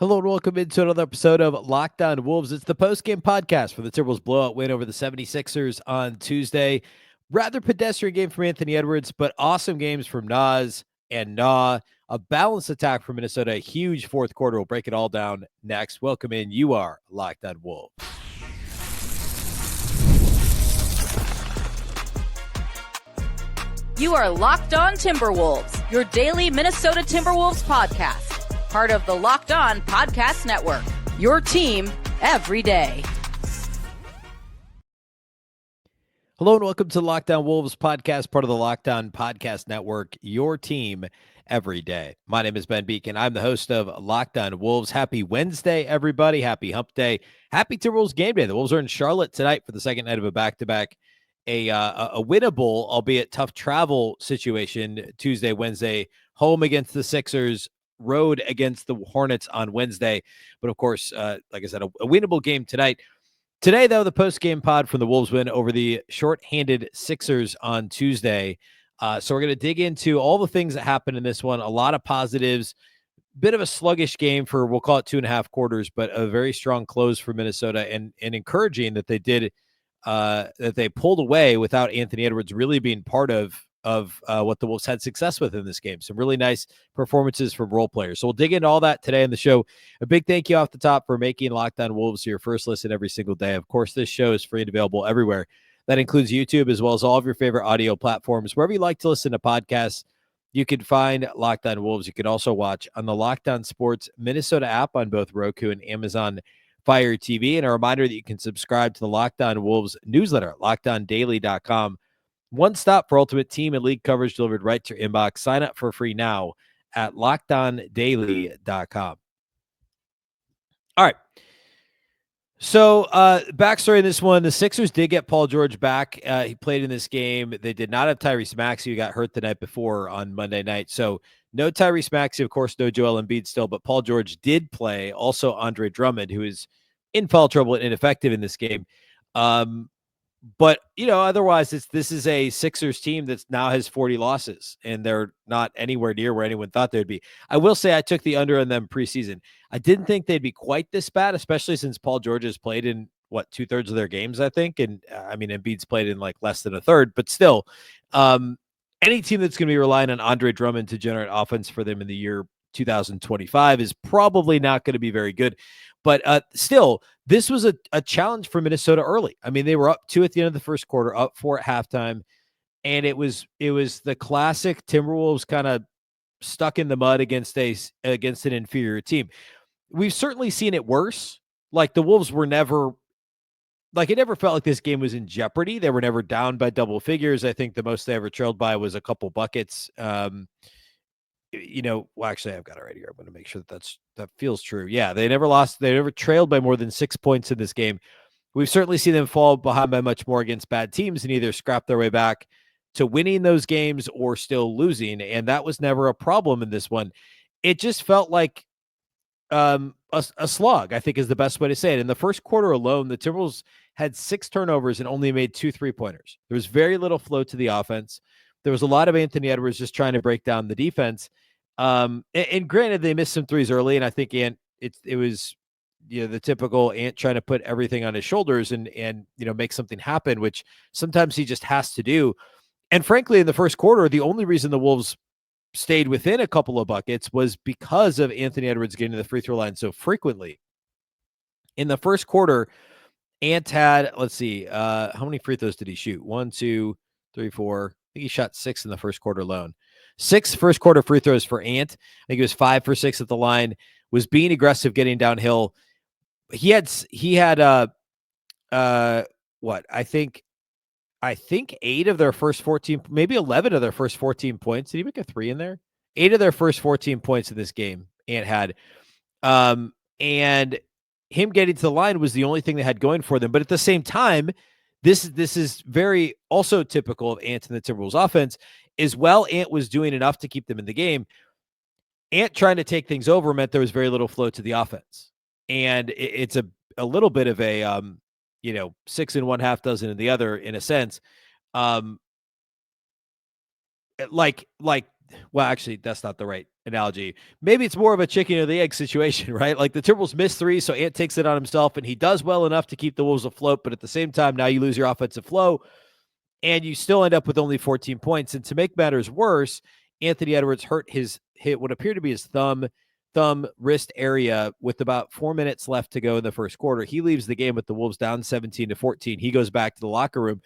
Hello and welcome into another episode of Locked On Wolves. It's the post-game podcast for the Timberwolves blowout win over the 76ers on Tuesday. Rather pedestrian game from Anthony Edwards, but awesome games from Naz and Na. A balanced attack from Minnesota. A huge fourth quarter. We'll break it all down next. Welcome in. You are Locked On Wolves. You are Locked On Timberwolves, your daily Minnesota Timberwolves podcast. Part of the Locked On Podcast Network, your team every day. Hello and welcome to Locked On Wolves podcast, part of the Locked On Podcast Network, your team every day. My name is Ben Beecken. I'm the host of Locked On Wolves. Happy Wednesday, everybody. Happy Hump Day. Happy Timberwolves game day. The Wolves are in Charlotte tonight for the second night of a back-to-back. A winnable, albeit tough travel situation, Tuesday, Wednesday, home against the Sixers, road against the Hornets on Wednesday. But of course, like I said, a winnable game tonight. Today, though, the post-game pod from the Wolves win over the short-handed Sixers on Tuesday. So we're going to dig into all the things that happened in this one. A lot of positives. Bit of a sluggish game for, we'll call it 2.5 quarters, but a very strong close for Minnesota, and encouraging that they did, that they pulled away without Anthony Edwards really being part of what the Wolves had success with in this game. Some really nice performances from role players. So we'll dig into all that today on the show. A big thank you off the top for making Locked On Wolves your first listen every single day. Of course, this show is free and available everywhere. That includes YouTube, as well as all of your favorite audio platforms. Wherever you like to listen to podcasts, you can find Locked On Wolves. You can also watch on the Locked On Sports Minnesota app on both Roku and Amazon Fire TV. And a reminder that you can subscribe to the Locked On Wolves newsletter at lockedondaily.com. One stop for ultimate team and league coverage delivered right to your inbox. Sign up for free now at lockedondaily.com. All right. So backstory in this one, the Sixers did get Paul George back. He played in this game. They did not have Tyrese Maxey, who got hurt the night before on Monday night. So no Tyrese Maxey, of course, no Joel Embiid still, but Paul George did play. Also Andre Drummond, who is in foul trouble and ineffective in this game. But, otherwise, this is a Sixers team that now has 40 losses, and they're not anywhere near where anyone thought they'd be. I will say I took the under on them preseason. I didn't think they'd be quite this bad, especially since Paul George has played in, 2/3 of their games, I think. And, Embiid's played in, less than a third. But still, any team that's going to be relying on Andre Drummond to generate offense for them in the year 2025 is probably not going to be very good. But still, this was a challenge for Minnesota early. They were up 2 at the end of the first quarter, up 4 at halftime. And it was the classic Timberwolves kind of stuck in the mud against an inferior team. We've certainly seen it worse. Like, the Wolves were never, it never felt like this game was in jeopardy. They were never down by double figures. I think the most they ever trailed by was a couple buckets. Actually, I've got it right here. I'm going to make sure that feels true. Yeah, they never lost. They never trailed by more than 6 points in this game. We've certainly seen them fall behind by much more against bad teams and either scrap their way back to winning those games or still losing. And that was never a problem in this one. It just felt like a slog, I think is the best way to say it. In the first quarter alone, the Timberwolves had 6 turnovers and only made 2 3-pointers. There was very little flow to the offense. There was a lot of Anthony Edwards just trying to break down the defense. And granted, they missed some threes early, and I think it was the typical Ant trying to put everything on his shoulders and make something happen, which sometimes he just has to do. And frankly, in the first quarter, the only reason the Wolves stayed within a couple of buckets was because of Anthony Edwards getting to the free throw line so frequently. In the first quarter, Ant had, let's see, how many free throws did he shoot? 1, 2, 3, 4. I think he shot 6 in the first quarter alone. 6 first quarter free throws for Ant. I think he was 5 for 6 at the line, was being aggressive, getting downhill. He had what? I think 8 of their first 14, maybe 11 of their first 14 points. Did he make a 3 in there? 8 of their first 14 points in this game, Ant had. And him getting to the line was the only thing they had going for them. But at the same time, this is very also typical of Ant and the Timberwolves offense. As well, Ant was doing enough to keep them in the game. Ant trying to take things over meant there was very little flow to the offense. And it's a little bit of a, 6 in one, half dozen in the other, in a sense. Like well, actually, that's not the right analogy. Maybe it's more of a chicken or the egg situation, right? Like the Timberwolves miss three, so Ant takes it on himself, and he does well enough to keep the Wolves afloat. But at the same time, now you lose your offensive flow, and you still end up with only 14 points. And to make matters worse, Anthony Edwards hit what appeared to be his thumb wrist area with about 4 minutes left to go in the first quarter. He leaves the game with the Wolves down 17-14. He goes back to the locker room.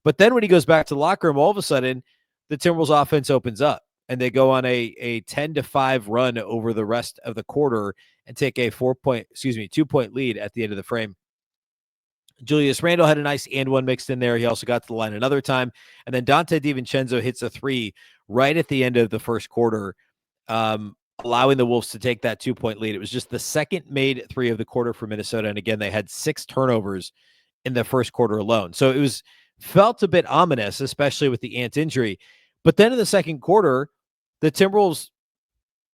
But then when he goes back to the locker room, all of a sudden, the Timberwolves offense opens up and they go on a 10-5 run over the rest of the quarter and take a 2-point lead at the end of the frame. Julius Randle had a nice and one mixed in there. He also got to the line another time. And then Donte DiVincenzo hits a three right at the end of the first quarter, allowing the Wolves to take that 2-point lead. It was just the second made three of the quarter for Minnesota. And again, they had 6 turnovers in the first quarter alone. So it felt a bit ominous, especially with the Ant injury. But then in the second quarter, the Timberwolves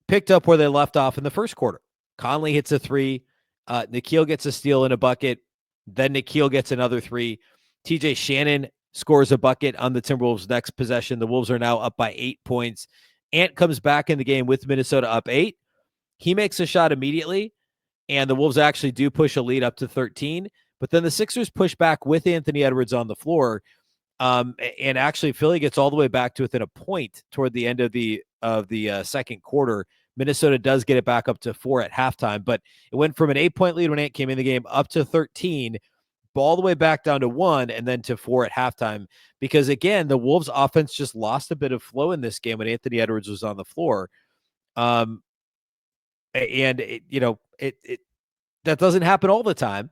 picked up where they left off in the first quarter. Conley hits a three. Nickeil gets a steal and a bucket. Then Nickeil gets another three. TJ Shannon scores a bucket on the Timberwolves' next possession. The Wolves are now up by 8 points. Ant comes back in the game with Minnesota up 8. He makes a shot immediately, and the Wolves actually do push a lead up to 13. But then the Sixers push back with Anthony Edwards on the floor. And actually, Philly gets all the way back to within a point toward the end of the second quarter. Minnesota does get it back up to 4 at halftime, but it went from an 8-point lead when Ant came in the game up to 13, all the way back down to 1, and then to 4 at halftime. Because again, the Wolves offense just lost a bit of flow in this game when Anthony Edwards was on the floor. And that doesn't happen all the time,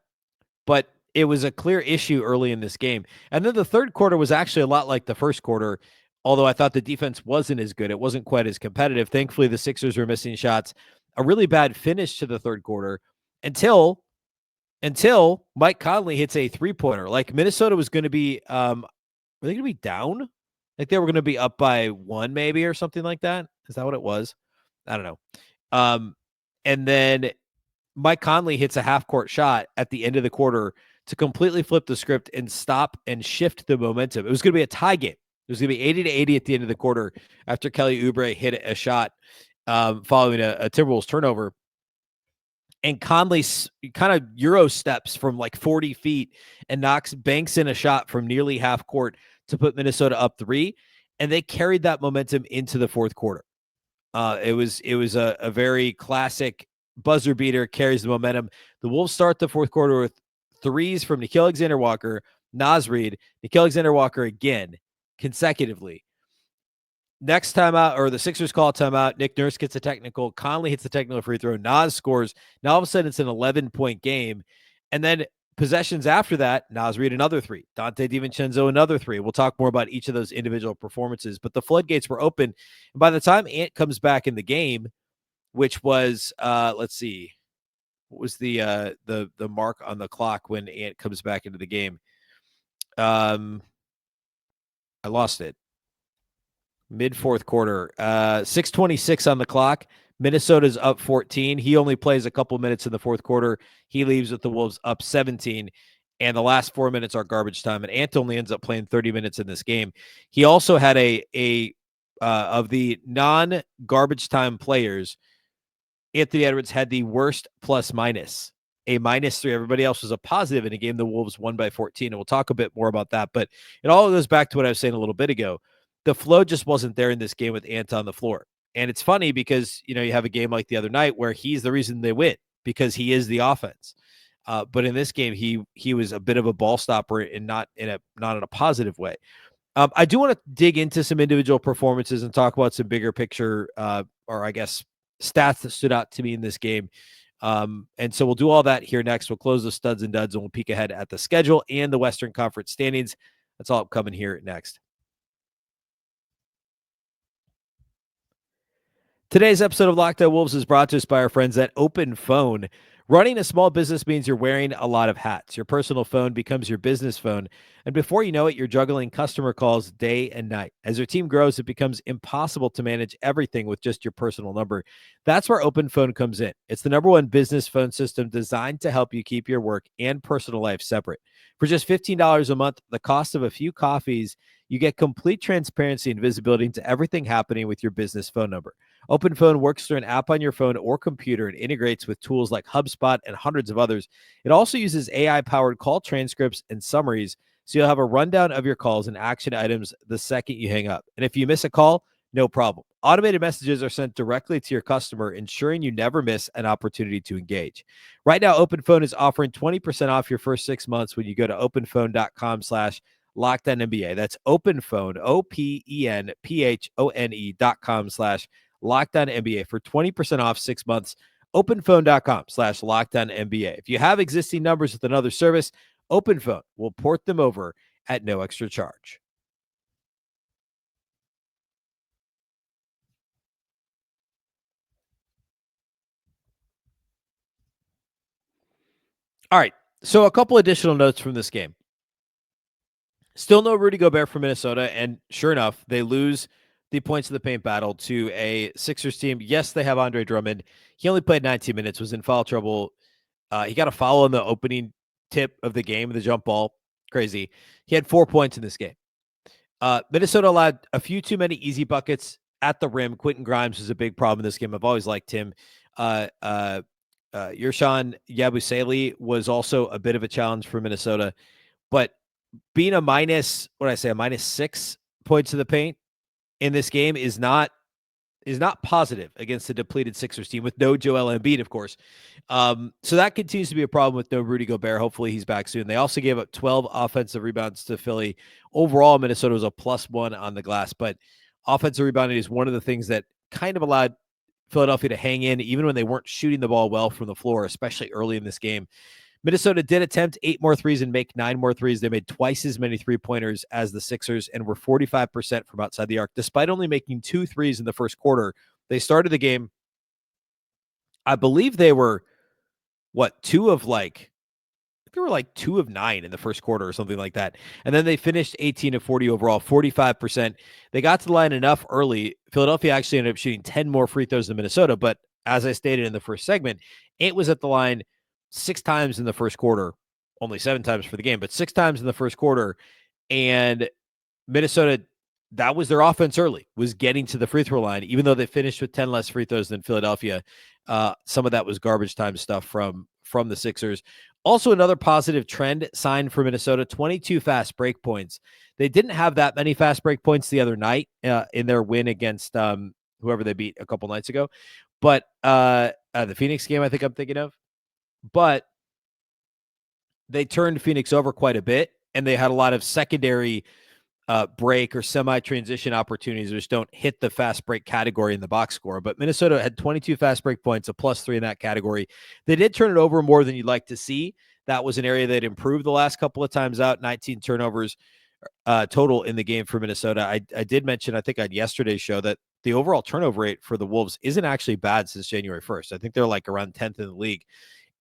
but it was a clear issue early in this game. And then the third quarter was actually a lot like the first quarter, although I thought the defense wasn't as good. It wasn't quite as competitive. Thankfully, the Sixers were missing shots. A really bad finish to the third quarter until Mike Conley hits a three-pointer. Like Minnesota was going to be, were they going to be down? Like they were going to be up by 1 maybe or something like that. Is that what it was? I don't know. And then Mike Conley hits a half-court shot at the end of the quarter to completely flip the script and stop and shift the momentum. It was going to be a tie game. It was going to be 80-80 at the end of the quarter after Kelly Oubre hit a shot following a Timberwolves turnover. And Conley kind of Euro steps from like 40 feet and banks in a shot from nearly half court to put Minnesota up 3. And they carried that momentum into the fourth quarter. It was a very classic buzzer beater, carries the momentum. The Wolves start the fourth quarter with threes from Nickeil Alexander-Walker, Naz Reid, Nickeil Alexander-Walker again, consecutively. Next timeout, or the Sixers call timeout, Nick Nurse gets a technical. Conley hits the technical free throw. Naz scores. Now all of a sudden it's an 11-point game. And then possessions after that, Naz Reid another 3. Donte DiVincenzo another 3. We'll talk more about each of those individual performances. But the floodgates were open. And by the time Ant comes back in the game, which was, let's see, what was the mark on the clock when Ant comes back into the game? I lost it. Mid-fourth quarter. 6:26 on the clock. Minnesota's up 14. He only plays a couple minutes in the fourth quarter. He leaves with the Wolves up 17. And the last 4 minutes are garbage time. And Ant only ends up playing 30 minutes in this game. He also had of the non-garbage time players, Anthony Edwards had the worst plus-minus, a -3. Everybody else was a positive in a game the Wolves won by 14. And we'll talk a bit more about that. But it all goes back to what I was saying a little bit ago. The flow just wasn't there in this game with Ant on the floor. And it's funny because, you have a game like the other night where he's the reason they win because he is the offense. But in this game, he was a bit of a ball stopper and not in a positive way. I do want to dig into some individual performances and talk about some bigger picture, or I guess stats that stood out to me in this game. And so we'll do all that here next. We'll close the studs and duds and we'll peek ahead at the schedule and the Western Conference standings. That's all coming here next. Today's episode of Locked On Wolves is brought to us by our friends at OpenPhone. Running a small business means you're wearing a lot of hats. Your personal phone becomes your business phone. And before you know it, you're juggling customer calls day and night. As your team grows, it becomes impossible to manage everything with just your personal number. That's where OpenPhone comes in. It's the #1 business phone system designed to help you keep your work and personal life separate. For just $15 a month, the cost of a few coffees, you get complete transparency and visibility into everything happening with your business phone number. OpenPhone works through an app on your phone or computer and integrates with tools like HubSpot and hundreds of others. It also uses AI-powered call transcripts and summaries, so you'll have a rundown of your calls and action items the second you hang up. And if you miss a call, no problem. Automated messages are sent directly to your customer, ensuring you never miss an opportunity to engage. Right now, OpenPhone is offering 20% off your first 6 months when you go to openphone.com/LockedOnNBA. That's OpenPhone, OpenPhone.com/LockedOnNBA for 20% off 6 months. OpenPhone.com/LockedOnNBA. If you have existing numbers with another service, OpenPhone will port them over at no extra charge. All right. So a couple additional notes from this game. Still no Rudy Gobert for Minnesota, and sure enough, they lose the points of the paint battle to a Sixers team. Yes, they have Andre Drummond. He only played 19 minutes, was in foul trouble. He got a foul on the opening tip of the game, the jump ball. Crazy. He had 4 points in this game. Minnesota allowed a few too many easy buckets at the rim. Quentin Grimes was a big problem in this game. I've always liked him. Yershawn Yabusele was also a bit of a challenge for Minnesota, but being a minus 6 points to the paint in this game is not positive against the depleted Sixers team with no Joel Embiid, of course. So that continues to be a problem with no Rudy Gobert. Hopefully he's back soon. They also gave up 12 offensive rebounds to Philly. Overall, Minnesota was a +1 on the glass, but offensive rebounding is one of the things that kind of allowed Philadelphia to hang in, even when they weren't shooting the ball well from the floor, especially early in this game. Minnesota did attempt 8 more threes and make 9 more threes. They made twice as many three-pointers as the Sixers and were 45% from outside the arc, despite only making 2 threes in the first quarter. They started the game, I believe they were, 2 of 9 in the first quarter or something like that. And then they finished 18 of 40 overall, 45%. They got to the line enough early. Philadelphia actually ended up shooting 10 more free throws than Minnesota, but as I stated in the first segment, it was at the line 6 times in the first quarter, only 7 times for the game, but 6 times in the first quarter. And Minnesota, that was their offense early, was getting to the free throw line, even though they finished with 10 less free throws than Philadelphia. Some of that was garbage time stuff from the Sixers. Also, another positive trend sign for Minnesota, 22 fast break points. They didn't have that many fast break points the other night in their win against whoever they beat a couple nights ago. But the Phoenix game, I think I'm thinking of. But they turned Phoenix over quite a bit, and they had a lot of secondary break or semi-transition opportunities which don't hit the fast break category in the box score. But Minnesota had 22 fast break points, a +3 in that category. They did turn it over more than you'd like to see. That was an area that improved the last couple of times out, 19 turnovers total in the game for Minnesota. I did mention, I think on yesterday's show, that the overall turnover rate for the Wolves isn't actually bad since January 1st. I think they're like around 10th in the league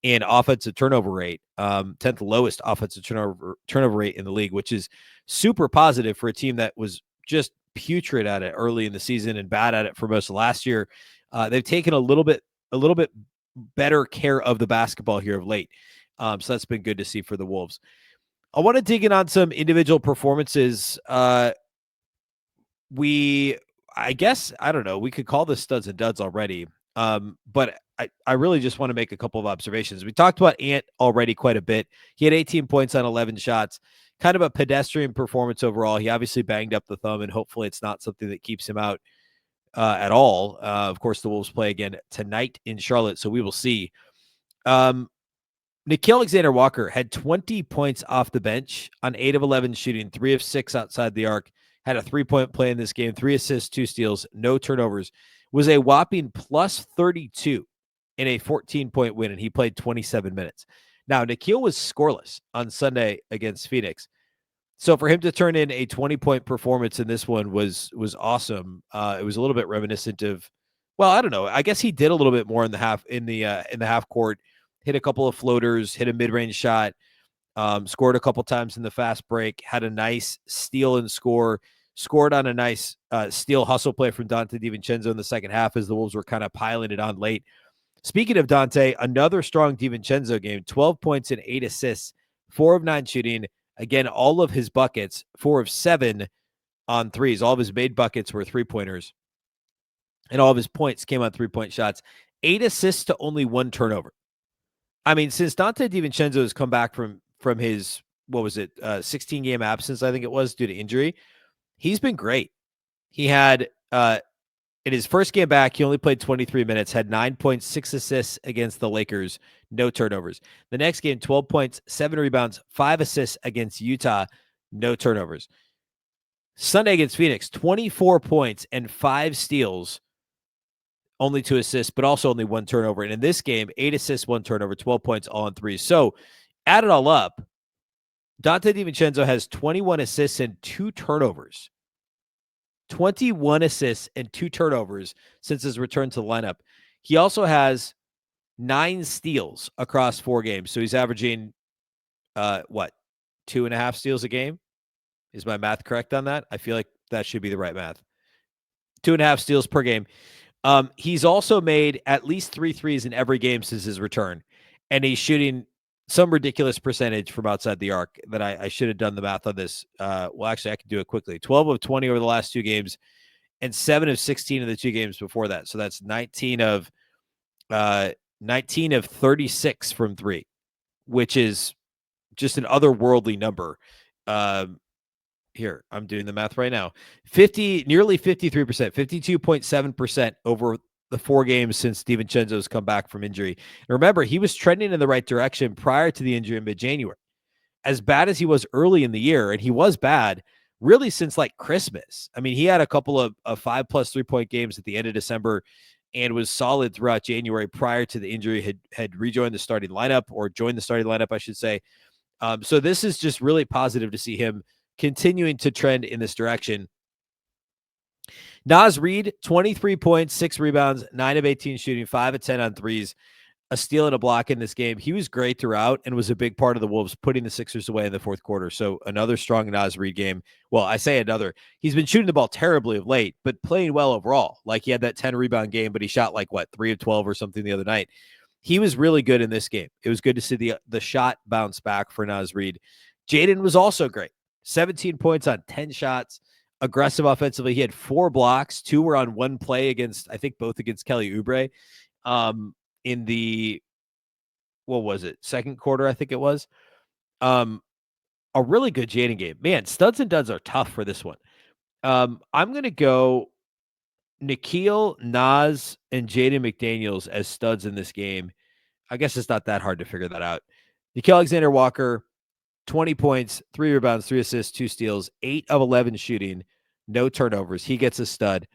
in offensive turnover rate, 10th lowest offensive turnover rate in the league, which is super positive for a team that was just putrid at it early in the season and bad at it for most of last year. They've taken a little bit better care of the basketball here of late. So that's been good to see for the Wolves. I want to dig in on some individual performances. I don't know, we could call this studs and duds already. But I really just want to make a couple of observations. We talked about Ant already quite a bit. He had 18 points on 11 shots, kind of a pedestrian performance overall. He obviously banged up the thumb, and hopefully it's not something that keeps him out at all. Of course, the Wolves play again tonight in Charlotte, so we will see. Nickeil Alexander-Walker had 20 points off the bench on 8 of 11 shooting, 3 of 6 outside the arc, had a 3-point play in this game, 3 assists, 2 steals, no turnovers, was a whopping +32 in a 14-point win, and he played 27 minutes. Now, Nickeil was scoreless on Sunday against Phoenix. So for him to turn in a 20-point performance in this one was awesome. It was a little bit reminiscent of, well, I don't know. I guess he did a little bit more in the half court, hit a couple of floaters, hit a mid-range shot, scored a couple times in the fast break, had a nice steal and scored on a nice steal hustle play from Donte DiVincenzo in the second half as the Wolves were kind of piling it on late. Speaking of Donte, another strong DiVincenzo game, 12 points and 8 assists, 4 of 9 shooting. Again, all of his buckets, 4 of 7 on threes. All of his made buckets were three-pointers, and all of his points came on three-point shots. 8 assists to only 1 turnover. I mean, since Donte DiVincenzo has come back from his, 16-game absence, I think it was, due to injury, he's been great. He had, in his first game back, he only played 23 minutes, had 9.6 assists against the Lakers, no turnovers. The next game, 12 points, 7 rebounds, 5 assists against Utah, no turnovers. Sunday against Phoenix, 24 points and 5 steals, only 2 assists, but also only 1 turnover. And in this game, 8 assists, 1 turnover, 12 points, all on threes. So add it all up, Donte DiVincenzo has 21 assists and 2 turnovers. 21 assists and 2 turnovers since his return to the lineup. He also has 9 steals across 4 games. So he's averaging, 2.5 steals a game? Is my math correct on that? I feel like that should be the right math. 2.5 steals per game. He's also made at least 3 threes in every game since his return. And he's shooting some ridiculous percentage from outside the arc that I should have done the math on this. Well, actually, I can do it quickly. 12 of 20 over the last 2 games and 7 of 16 of the 2 games before that. So that's 19 of 36 from 3, which is just an otherworldly number. Here, I'm doing the math right now. Nearly 53%, 52.7% over the 4 games since DiVincenzo's come back from injury. And remember, he was trending in the right direction prior to the injury in mid-January. As bad as he was early in the year, and he was bad really since like Christmas. I mean, he had a couple of 5+ 3-point games at the end of December and was solid throughout January prior to the injury, had rejoined the starting lineup, or joined the starting lineup, I should say. So this is just really positive to see him continuing to trend in this direction. Naz Reid, 23 points, 6 rebounds, 9 of 18 shooting, 5 of 10 on threes, a steal and a block in this game. He was great throughout and was a big part of the Wolves putting the Sixers away in the fourth quarter. So another strong Naz Reid game. Well, I say another. He's been shooting the ball terribly of late, but playing well overall. Like, he had that 10 rebound game, but he shot 3 of 12 or something the other night. He was really good in this game. It was good to see the shot bounce back for Naz Reid. Jaden was also great. 17 points on 10 shots, aggressive offensively. He had 4 blocks. 2 were on 1 play against, I think both against Kelly Oubre. In the, second quarter, I think it was. A really good Jaden game. Man, studs and duds are tough for this one. I'm going to go Nickeil, Naz, and Jaden McDaniels as studs in this game. I guess it's not that hard to figure that out. Nickeil Alexander-Walker, 20 points, 3 rebounds, 3 assists, 2 steals, 8 of 11 shooting, no turnovers. He gets a stud.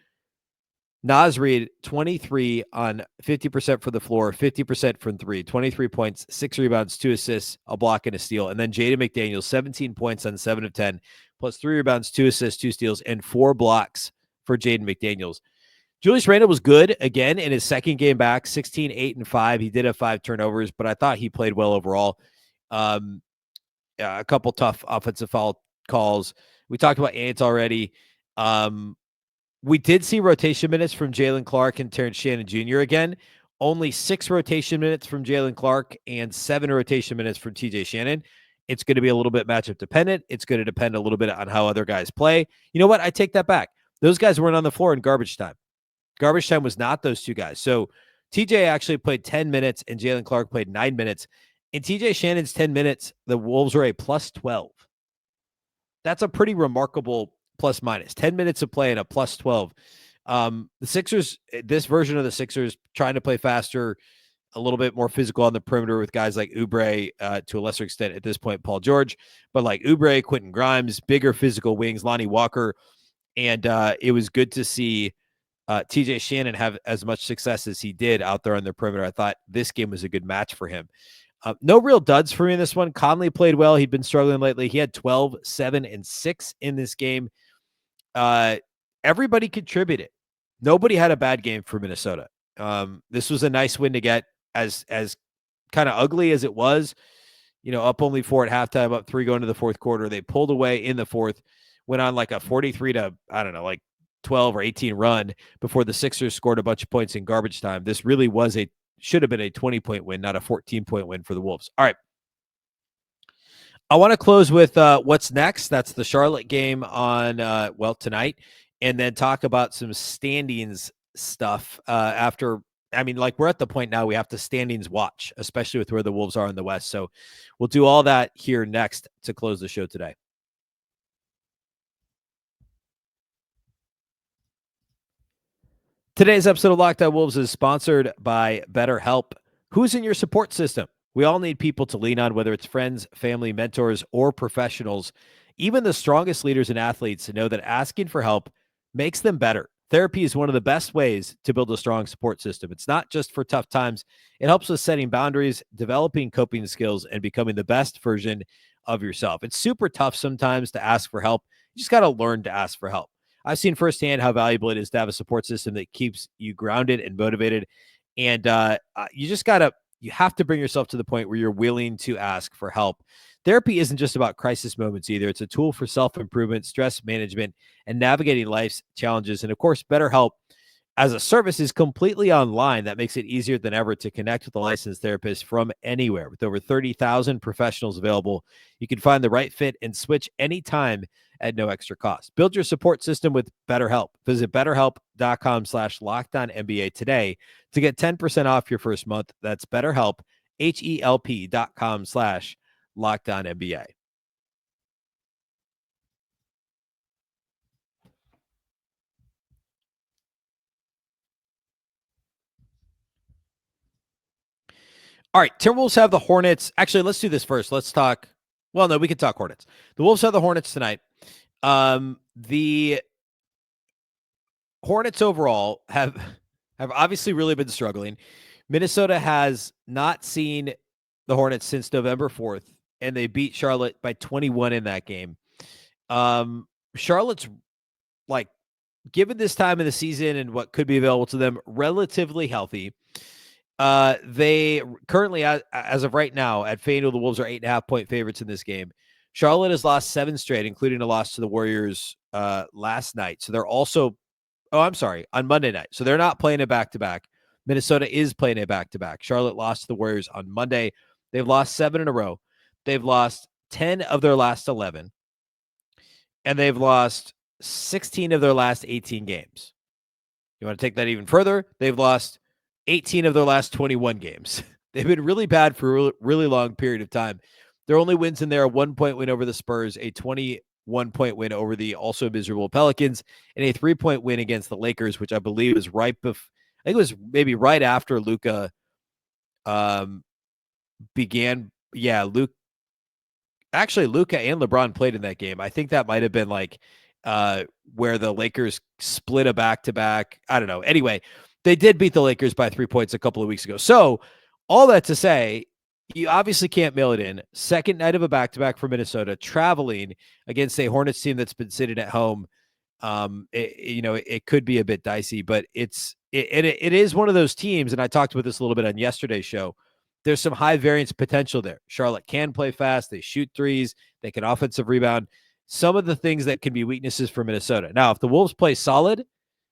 Naz Reid, 23 on 50% from the floor, 50% from 3, 23 points, 6 rebounds, 2 assists, a block, and a steal. And then Jaden McDaniels, 17 points on 7 of 10, plus 3 rebounds, 2 assists, 2 steals, and 4 blocks for Jaden McDaniels. Julius Randle was good again in his second game back, 16, 8, and 5. He did have 5 turnovers, but I thought he played well overall. A couple tough offensive foul calls. We talked about Ant already. We did see rotation minutes from Jalen Clark and Terrence Shannon Jr. again. Only 6 rotation minutes from Jalen Clark and 7 rotation minutes from TJ Shannon. It's going to be a little bit matchup dependent. It's going to depend a little bit on how other guys play. You know what? I take that back. Those guys weren't on the floor in garbage time. Garbage time was not those 2 guys. So TJ actually played 10 minutes and Jalen Clark played 9 minutes. In TJ Shannon's 10 minutes, the Wolves were a plus 12. That's a pretty remarkable plus minus. 10 minutes of play and a plus 12. The Sixers, this version of the Sixers, trying to play faster, a little bit more physical on the perimeter with guys like Oubre, to a lesser extent at this point, Paul George, but like Oubre, Quentin Grimes, bigger physical wings, Lonnie Walker. And it was good to see TJ Shannon have as much success as he did out there on the perimeter. I thought this game was a good match for him. No real duds for me in this one. Conley played well. He'd been struggling lately. He had 12, 7, and 6 in this game. Everybody contributed. Nobody had a bad game for Minnesota. This was a nice win to get, as kind of ugly as it was. Up only 4 at halftime, up 3 going to the fourth quarter. They pulled away in the fourth, went on like a 43 to, 12 or 18 run before the Sixers scored a bunch of points in garbage time. This really should have been a 20-point win, not a 14-point win for the Wolves. All right. I want to close with what's next. That's the Charlotte game on, tonight, and then talk about some standings stuff after. I mean, like we're at the point now we have to standings watch, especially with where the Wolves are in the West. So we'll do all that here next to close the show today. Today's episode of Locked On Wolves is sponsored by BetterHelp. Who's in your support system? We all need people to lean on, whether it's friends, family, mentors, or professionals. Even the strongest leaders and athletes know that asking for help makes them better. Therapy is one of the best ways to build a strong support system. It's not just for tough times. It helps with setting boundaries, developing coping skills, and becoming the best version of yourself. It's super tough sometimes to ask for help. You just got to learn to ask for help. I've seen firsthand how valuable it is to have a support system that keeps you grounded and motivated. And you have to bring yourself to the point where you're willing to ask for help. Therapy isn't just about crisis moments either. It's a tool for self-improvement, stress management, and navigating life's challenges. And of course, BetterHelp as a service is completely online. That makes it easier than ever to connect with a licensed therapist from anywhere. With over 30,000 professionals available, you can find the right fit and switch anytime at no extra cost. Build your support system with BetterHelp. Visit BetterHelp.com/LockedOnNBA today to get 10% off your first month. That's BetterHelp, HELP.com/LockedOnNBA. All right, Timberwolves have the Hornets. Actually, let's do this first. Let's talk. Well, no, we can talk Hornets. The Wolves have the Hornets tonight. The Hornets overall have obviously really been struggling. Minnesota has not seen the Hornets since November 4th, and they beat Charlotte by 21 in that game. Charlotte's, like, given this time of the season and what could be available to them, relatively healthy. They currently, as of right now, at FanDuel, the Wolves are 8.5-point favorites in this game. Charlotte has lost 7 straight, including a loss to the Warriors last night. So they're also, on Monday night. So they're not playing it back-to-back. Minnesota is playing it back-to-back. Charlotte lost to the Warriors on Monday. They've lost 7 in a row. They've lost 10 of their last 11. And they've lost 16 of their last 18 games. You want to take that even further? They've lost 18 of their last 21 games. They've been really bad for a really long period of time. Their only wins in there, a 1-point win over the Spurs, a 21-point win over the also miserable Pelicans, and a 3-point win against the Lakers, which I believe was I think it was maybe right after Luka began. Yeah, Luka and LeBron played in that game. I think that might have been like where the Lakers split a back-to-back. I don't know. Anyway, they did beat the Lakers by 3 points a couple of weeks ago. So all that to say, you obviously can't mail it in. Second night of a back-to-back for Minnesota, traveling against a Hornets team that's been sitting at home. It could be a bit dicey, but it is one of those teams, and I talked about this a little bit on yesterday's show. There's some high variance potential there. Charlotte can play fast. They shoot threes. They can offensive rebound. Some of the things that can be weaknesses for Minnesota. Now, if the Wolves play solid,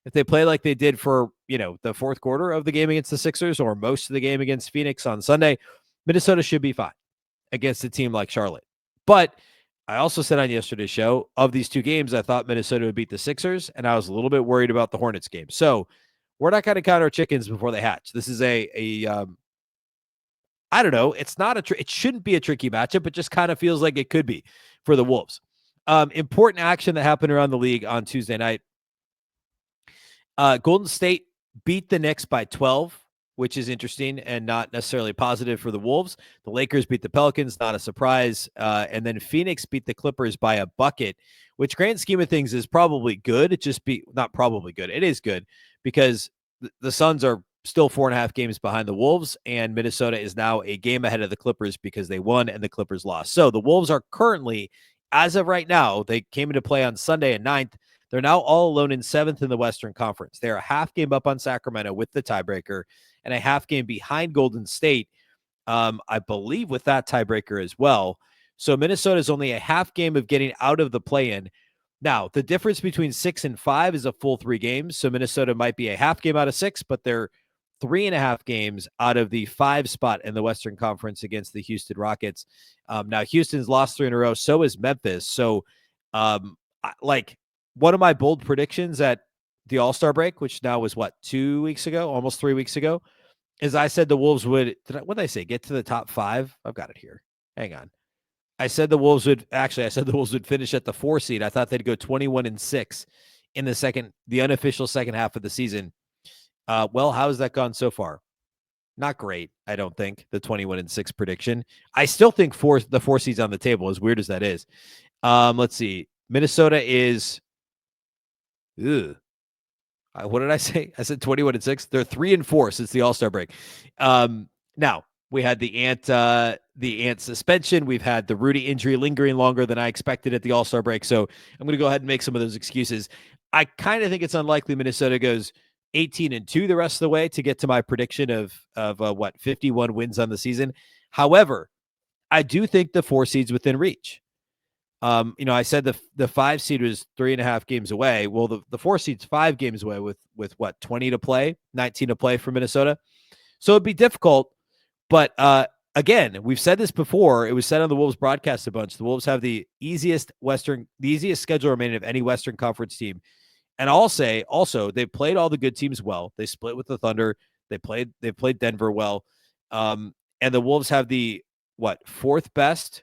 if they play like they did for, the fourth quarter of the game against the Sixers or most of the game against Phoenix on Sunday, Minnesota should be fine against a team like Charlotte. But I also said on yesterday's show, of these two games, I thought Minnesota would beat the Sixers, and I was a little bit worried about the Hornets game. So we're not going to count our chickens before they hatch. This is I don't know. It's not it shouldn't be a tricky matchup. It just kind of feels like it could be for the Wolves. Important action that happened around the league on Tuesday night. Golden State beat the Knicks by 12, which is interesting and not necessarily positive for the Wolves. The Lakers beat the Pelicans, not a surprise. And then Phoenix beat the Clippers by a bucket, which grand scheme of things is probably good. Not probably good. It is good because the Suns are still 4.5 games behind the Wolves, and Minnesota is now a game ahead of the Clippers because they won and the Clippers lost. So the Wolves are currently, as of right now, they came into play on Sunday at 9th. They're now all alone in 7th in the Western Conference. They're a half game up on Sacramento with the tiebreaker and a half game behind Golden State, I believe, with that tiebreaker as well. So Minnesota is only a half game of getting out of the play-in. Now, the difference between 6 and 5 is a full 3 games. So Minnesota might be a half game out of 6, but they're 3.5 games out of the 5 spot in the Western Conference against the Houston Rockets. Now, Houston's lost 3 in a row. So is Memphis. So, like, one of my bold predictions at the All-Star break, which now was, 2 weeks ago, almost 3 weeks ago, is I said the Wolves would, what did I say, get to the top 5? I've got it here. Hang on. I said the Wolves would finish at the 4 seed. I thought they'd go 21-6 in the unofficial second half of the season. Well, how has that gone so far? Not great, I don't think, the 21-6 prediction. I still think the 4 seeds on the table, as weird as that is. Let's see. Minnesota is, what did I say? I said 21-6. They're 3-4 since the All-Star break. Now, we had the Ant suspension. We've had the Rudy injury lingering longer than I expected at the All-Star break. So I'm going to go ahead and make some of those excuses. I kind of think it's unlikely Minnesota goes 18-2 the rest of the way to get to my prediction of 51 wins on the season. However, I do think the 4 seeds within reach. I said the 5 seed was 3.5 games away. Well, the 4 seed's 5 games away with 20 to play, 19 to play for Minnesota. So it'd be difficult. But again, we've said this before. It was said on the Wolves broadcast a bunch. The Wolves have the easiest schedule remaining of any Western Conference team. And I'll say also, they've played all the good teams well. They split with the Thunder. They played Denver well. And the Wolves have the 4th best,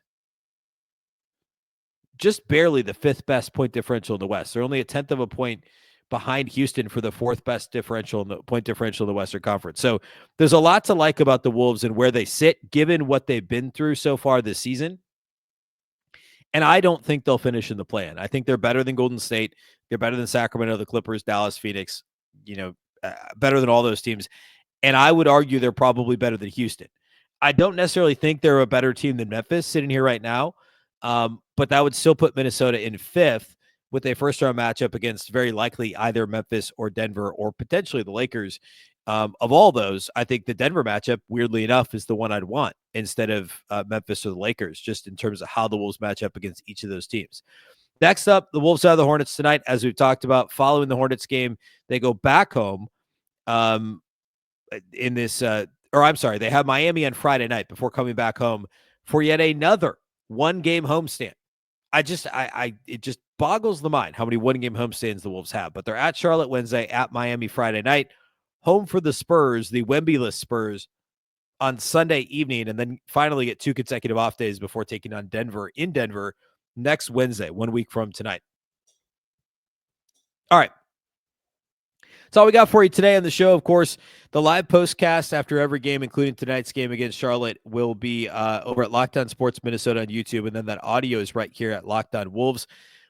just barely the 5th best point differential in the West. They're only a 10th of a point behind Houston for the 4th best point differential in the Western Conference. So there's a lot to like about the Wolves and where they sit, given what they've been through so far this season. And I don't think they'll finish in the play-in. I think they're better than Golden State. They're better than Sacramento, the Clippers, Dallas, Phoenix, better than all those teams. And I would argue they're probably better than Houston. I don't necessarily think they're a better team than Memphis sitting here right now. But that would still put Minnesota in 5th with a first-round matchup against very likely either Memphis or Denver or potentially the Lakers. Of all those, I think the Denver matchup, weirdly enough, is the one I'd want instead of Memphis or the Lakers, just in terms of how the Wolves match up against each of those teams. Next up, the Wolves have the Hornets tonight, as we've talked about. Following the Hornets game, they go back home in this they have Miami on Friday night before coming back home for yet another one-game homestand. It just boggles the mind how many one-game homestands the Wolves have. But they're at Charlotte Wednesday, at Miami Friday night, home for the Spurs, the Wemby-less Spurs, on Sunday evening, and then finally get 2 consecutive off days before taking on Denver in Denver next Wednesday, 1 week from tonight. All right. That's all we got for you today on the show. Of course, the live postcast after every game, including tonight's game against Charlotte, will be over at Locked On Sports Minnesota on YouTube, and then that audio is right here at Locked On Wolves.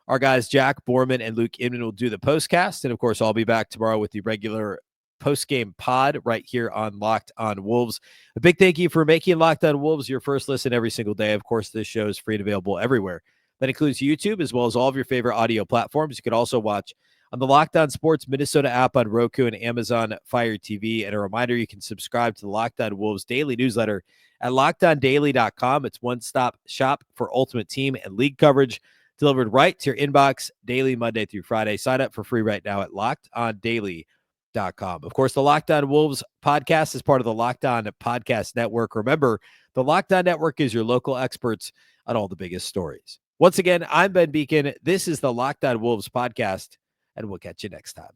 Our guys, Jack Borman and Luke Inman, will do the postcast, and of course, I'll be back tomorrow with the regular post-game pod right here on Locked On Wolves. A big thank you for making Locked On Wolves your first listen every single day. Of course, this show is free and available everywhere. That includes YouTube, as well as all of your favorite audio platforms. You can also watch on the Locked On Sports Minnesota app on Roku and Amazon Fire TV. And a reminder, you can subscribe to the Locked On Wolves daily newsletter at LockedOnDaily.com. It's one-stop shop for ultimate team and league coverage delivered right to your inbox daily, Monday through Friday. Sign up for free right now at LockedOnDaily.com. Of course, the Locked On Wolves podcast is part of the Locked On Podcast Network. Remember, the Locked On Network is your local experts on all the biggest stories. Once again, I'm Ben Beecken. This is the Locked On Wolves podcast, and we'll catch you next time.